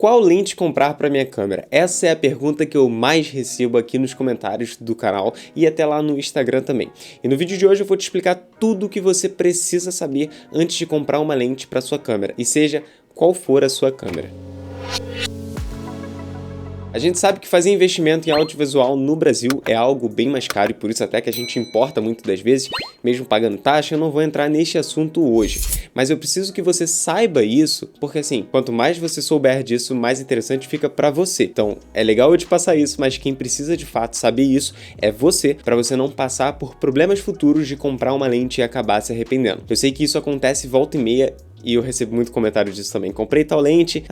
Qual lente comprar para minha câmera? Essa é a pergunta que eu mais recebo aqui nos comentários do canal e até lá no Instagram também. E no vídeo de hoje eu vou te explicar tudo o que você precisa saber antes de comprar uma lente para sua câmera, e seja qual for a sua câmera. A gente sabe que fazer investimento em audiovisual no Brasil é algo bem mais caro e por isso até que a gente importa muito das vezes, mesmo pagando taxa. Eu não vou entrar neste assunto hoje, mas eu preciso que você saiba isso, porque assim, quanto mais você souber disso, mais interessante fica pra você. Então, é legal eu te passar isso, mas quem precisa de fato saber isso é você, pra você não passar por problemas futuros de comprar uma lente e acabar se arrependendo. Eu sei que isso acontece volta e meia, e eu recebo muito comentário disso também. Comprei tal lente,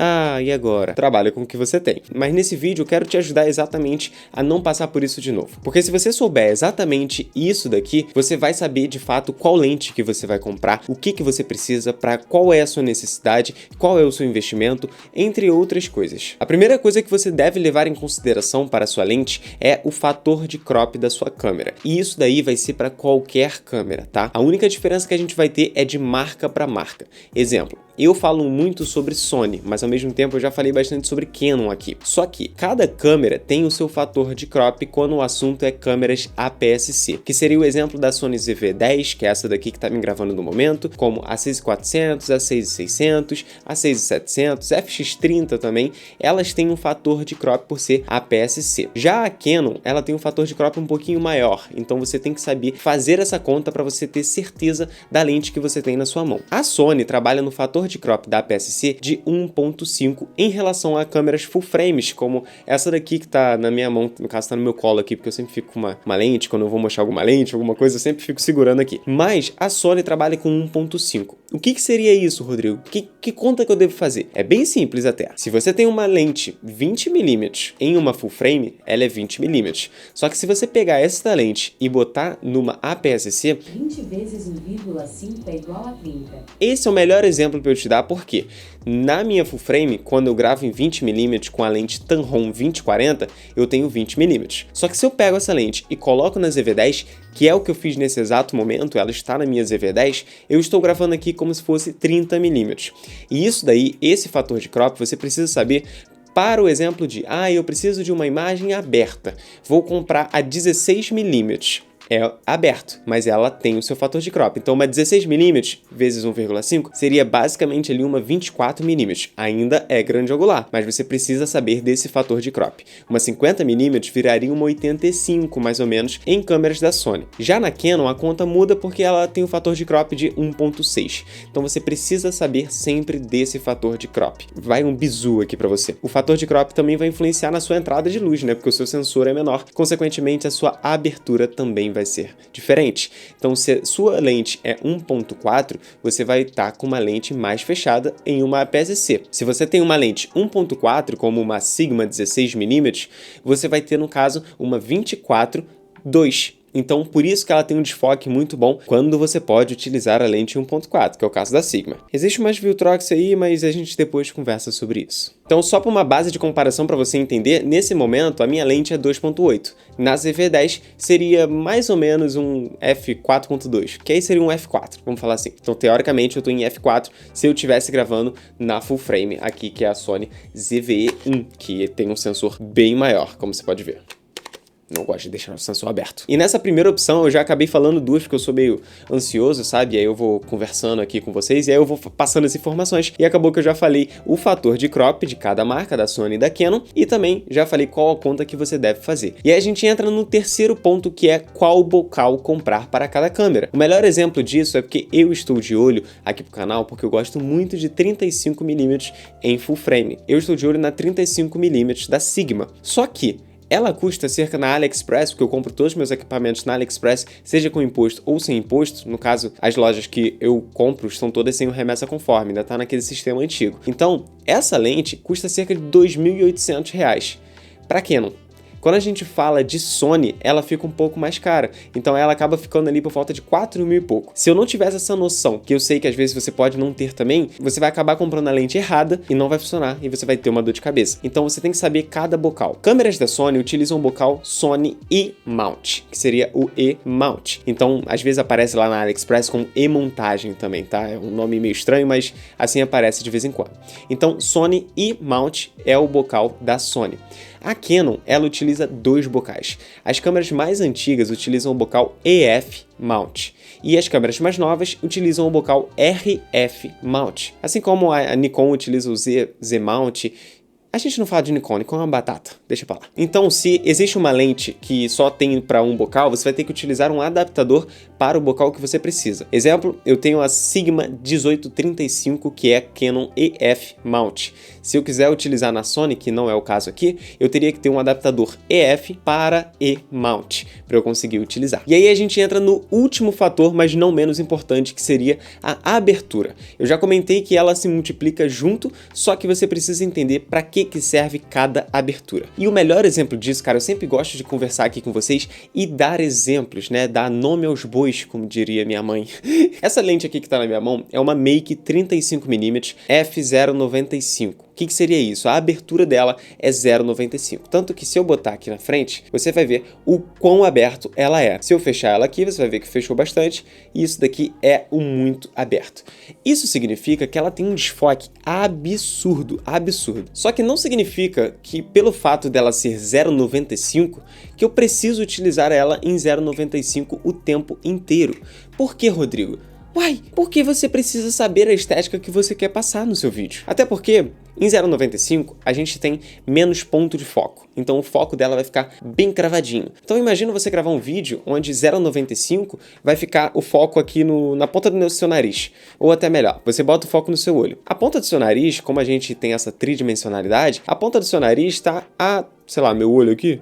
e agora? Trabalha com o que você tem. Mas nesse vídeo eu quero te ajudar exatamente a não passar por isso de novo. Porque se você souber exatamente isso daqui, você vai saber de fato qual lente que você vai comprar, o que você precisa, para qual é a sua necessidade, qual é o seu investimento, entre outras coisas. A primeira coisa que você deve levar em consideração para a sua lente é o fator de crop da sua câmera. E isso daí vai ser para qualquer câmera, tá? A única diferença que a gente vai ter é de marca para marca. Exemplo, eu falo muito sobre Sony, mas ao mesmo tempo eu já falei bastante sobre Canon aqui. Só que cada câmera tem o seu fator de crop quando o assunto é câmeras APS-C, que seria o exemplo da Sony ZV-10, que é essa daqui que tá me gravando no momento, como a 6400, a 6600, a 6700, FX30 também, elas têm um fator de crop por ser APS-C. Já a Canon, ela tem um fator de crop um pouquinho maior, então você tem que saber fazer essa conta para você ter certeza da lente que você tem na sua mão. A Sony trabalha no fator de crop da APS-C de 1.5 em relação a câmeras full frames, como essa daqui que tá na minha mão, no caso tá no meu colo aqui, porque eu sempre fico com uma lente, quando eu vou mostrar alguma lente, alguma coisa, eu sempre fico segurando aqui. Mas a Sony trabalha com 1.5. O que seria isso, Rodrigo? Que conta que eu devo fazer? É bem simples até. Se você tem uma lente 20mm em uma full frame, ela é 20mm. Só que se você pegar essa lente e botar numa APS-C, 20 vezes 1,5 é igual a 30. Esse é o melhor exemplo para eu te dar, porque na minha full frame, quando eu gravo em 20mm com a lente Tamron 2040, eu tenho 20mm. Só que se eu pego essa lente e coloco na ZV-10, que é o que eu fiz nesse exato momento, ela está na minha ZV-10, eu estou gravando aqui como se fosse 30mm. E isso daí, esse fator de crop, você precisa saber para o exemplo de, eu preciso de uma imagem aberta, vou comprar a 16mm. É aberto, mas ela tem o seu fator de crop. Então uma 16mm vezes 1,5 seria basicamente ali uma 24mm. Ainda é grande angular, mas você precisa saber desse fator de crop. Uma 50mm viraria uma 85 mais ou menos em câmeras da Sony. Já na Canon a conta muda porque ela tem o fator de crop de 1.6. Então você precisa saber sempre desse fator de crop. Vai um bizu aqui para você. O fator de crop também vai influenciar na sua entrada de luz, né? Porque o seu sensor é menor, consequentemente a sua abertura também vai ser diferente. Então, se a sua lente é 1.4, você vai estar com uma lente mais fechada em uma APS-C. Se você tem uma lente 1.4, como uma Sigma 16mm, você vai ter, no caso, uma 24-2. Então, por isso que ela tem um desfoque muito bom quando você pode utilizar a lente 1.4, que é o caso da Sigma. Existe mais Viltrox aí, mas a gente depois conversa sobre isso. Então, só para uma base de comparação para você entender, nesse momento a minha lente é 2.8. Na ZV-10 seria mais ou menos um f4.2, que aí seria um f4, vamos falar assim. Então, teoricamente, eu estou em f4 se eu estivesse gravando na full frame aqui, que é a Sony ZV-E1, que tem um sensor bem maior, como você pode ver. Não gosto de deixar o sensor aberto. E nessa primeira opção eu já acabei falando duas, porque eu sou meio ansioso, sabe? E aí eu vou conversando aqui com vocês e aí eu vou passando as informações. E acabou que eu já falei o fator de crop de cada marca, da Sony e da Canon, e também já falei qual a conta que você deve fazer. E aí a gente entra no terceiro ponto, que é qual bocal comprar para cada câmera. O melhor exemplo disso é porque eu estou de olho aqui pro canal, porque eu gosto muito de 35mm em full frame. Eu estou de olho na 35mm da Sigma. Só que ela custa cerca na AliExpress, porque eu compro todos os meus equipamentos na AliExpress, seja com imposto ou sem imposto. No caso, as lojas que eu compro estão todas sem o remessa conforme, ainda tá naquele sistema antigo. Então, essa lente custa cerca de R$ 2.800 para Canon. Quando a gente fala de Sony, ela fica um pouco mais cara, então ela acaba ficando ali por volta de 4 mil e pouco. Se eu não tivesse essa noção, que eu sei que às vezes você pode não ter também, você vai acabar comprando a lente errada e não vai funcionar e você vai ter uma dor de cabeça. Então você tem que saber cada bocal. Câmeras da Sony utilizam o bocal Sony E-Mount, que seria o E-Mount. Então às vezes aparece lá na AliExpress como E-montagem também, tá? É um nome meio estranho, mas assim aparece de vez em quando. Então Sony E-Mount é o bocal da Sony. A Canon, ela utiliza 2 bocais. As câmeras mais antigas utilizam o bocal EF Mount e as câmeras mais novas utilizam o bocal RF Mount. Assim como a Nikon utiliza o Z Mount. A gente não fala de Nikon é uma batata, deixa pra lá. Então, se existe uma lente que só tem para um bocal, você vai ter que utilizar um adaptador para o bocal que você precisa. Exemplo, eu tenho a Sigma 1835, que é Canon EF Mount. Se eu quiser utilizar na Sony, que não é o caso aqui, eu teria que ter um adaptador EF para E-Mount, para eu conseguir utilizar. E aí a gente entra no último fator, mas não menos importante, que seria a abertura. Eu já comentei que ela se multiplica junto, só que você precisa entender para que serve cada abertura. E o melhor exemplo disso, cara, eu sempre gosto de conversar aqui com vocês e dar exemplos, né? Dar nome aos bois, como diria minha mãe. Essa lente aqui que tá na minha mão é uma Make 35mm f0.95. O que seria isso? A abertura dela é 0.95. Tanto que se eu botar aqui na frente, você vai ver o quão aberto ela é. Se eu fechar ela aqui, você vai ver que fechou bastante. E isso daqui é o muito aberto. Isso significa que ela tem um desfoque absurdo, absurdo. Só que não significa que pelo fato dela ser 0.95, que eu preciso utilizar ela em 0.95 o tempo inteiro. Por que, Rodrigo? Uai, porque você precisa saber a estética que você quer passar no seu vídeo. Até porque em 0.95 a gente tem menos ponto de foco, então o foco dela vai ficar bem cravadinho. Então imagina você gravar um vídeo onde 0.95 vai ficar o foco aqui na ponta do seu nariz, ou até melhor, você bota o foco no seu olho. A ponta do seu nariz, como a gente tem essa tridimensionalidade, a ponta do seu nariz está a, sei lá, meu olho aqui,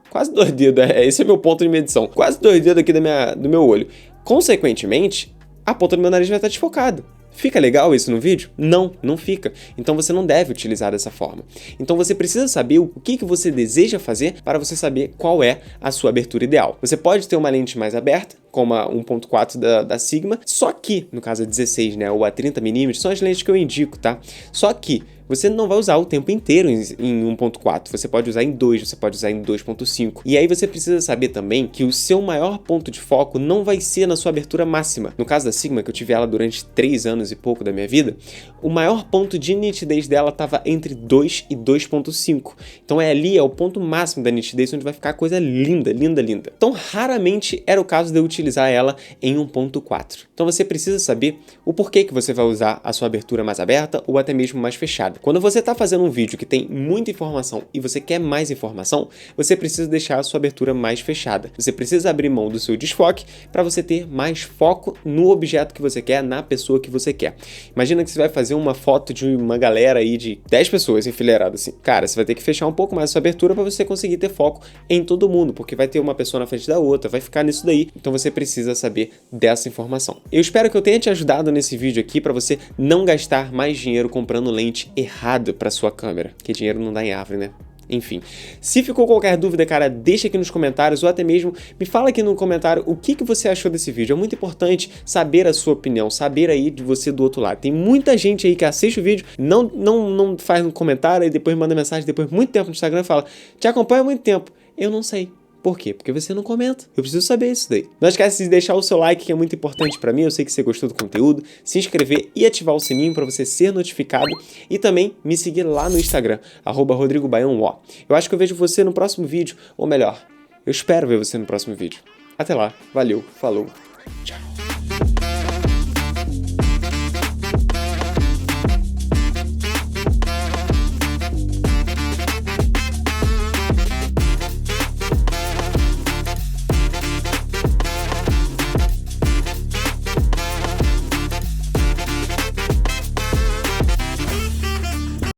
quase 2 dedos, esse é meu ponto de medição, quase 2 dedos aqui do meu olho. Consequentemente, a ponta do meu nariz vai estar desfocada. Fica legal isso no vídeo? Não, não fica. Então você não deve utilizar dessa forma. Então você precisa saber o que você deseja fazer para você saber qual é a sua abertura ideal. Você pode ter uma lente mais aberta, como a 1.4 da Sigma, só que, no caso a 16, né, ou a 30mm, são as lentes que eu indico, tá? Só que você não vai usar o tempo inteiro em 1.4, você pode usar em 2, você pode usar em 2.5. E aí você precisa saber também que o seu maior ponto de foco não vai ser na sua abertura máxima. No caso da Sigma, que eu tive ela durante 3 anos e pouco da minha vida, o maior ponto de nitidez dela estava entre 2 e 2.5. Então ali é o ponto máximo da nitidez, onde vai ficar a coisa linda, linda, linda. Então raramente era o caso de eu utilizar ela em 1.4. Então você precisa saber o porquê que você vai usar a sua abertura mais aberta ou até mesmo mais fechada. Quando você está fazendo um vídeo que tem muita informação e você quer mais informação, você precisa deixar a sua abertura mais fechada. Você precisa abrir mão do seu desfoque para você ter mais foco no objeto que você quer, na pessoa que você quer. Imagina que você vai fazer uma foto de uma galera aí de 10 pessoas enfileiradas assim. Cara, você vai ter que fechar um pouco mais a sua abertura para você conseguir ter foco em todo mundo, porque vai ter uma pessoa na frente da outra, vai ficar nisso daí. Então você precisa saber dessa informação. Eu espero que eu tenha te ajudado nesse vídeo aqui para você não gastar mais dinheiro comprando lente errada para sua câmera, que dinheiro não dá em árvore, né? Enfim, se ficou qualquer dúvida, cara, deixa aqui nos comentários ou até mesmo me fala aqui no comentário o que você achou desse vídeo. É muito importante saber a sua opinião, saber aí de você do outro lado. Tem muita gente aí que assiste o vídeo, não faz um comentário e depois manda mensagem depois de muito tempo no Instagram e fala: te acompanho há muito tempo. Eu não sei. Por quê? Porque você não comenta. Eu preciso saber isso daí. Não esquece de deixar o seu like, que é muito importante pra mim. Eu sei que você gostou do conteúdo. Se inscrever e ativar o sininho pra você ser notificado. E também me seguir lá no Instagram, @RodrigoBaiãoO. Eu acho que eu vejo você no próximo vídeo. Ou melhor, eu espero ver você no próximo vídeo. Até lá. Valeu. Falou. Tchau.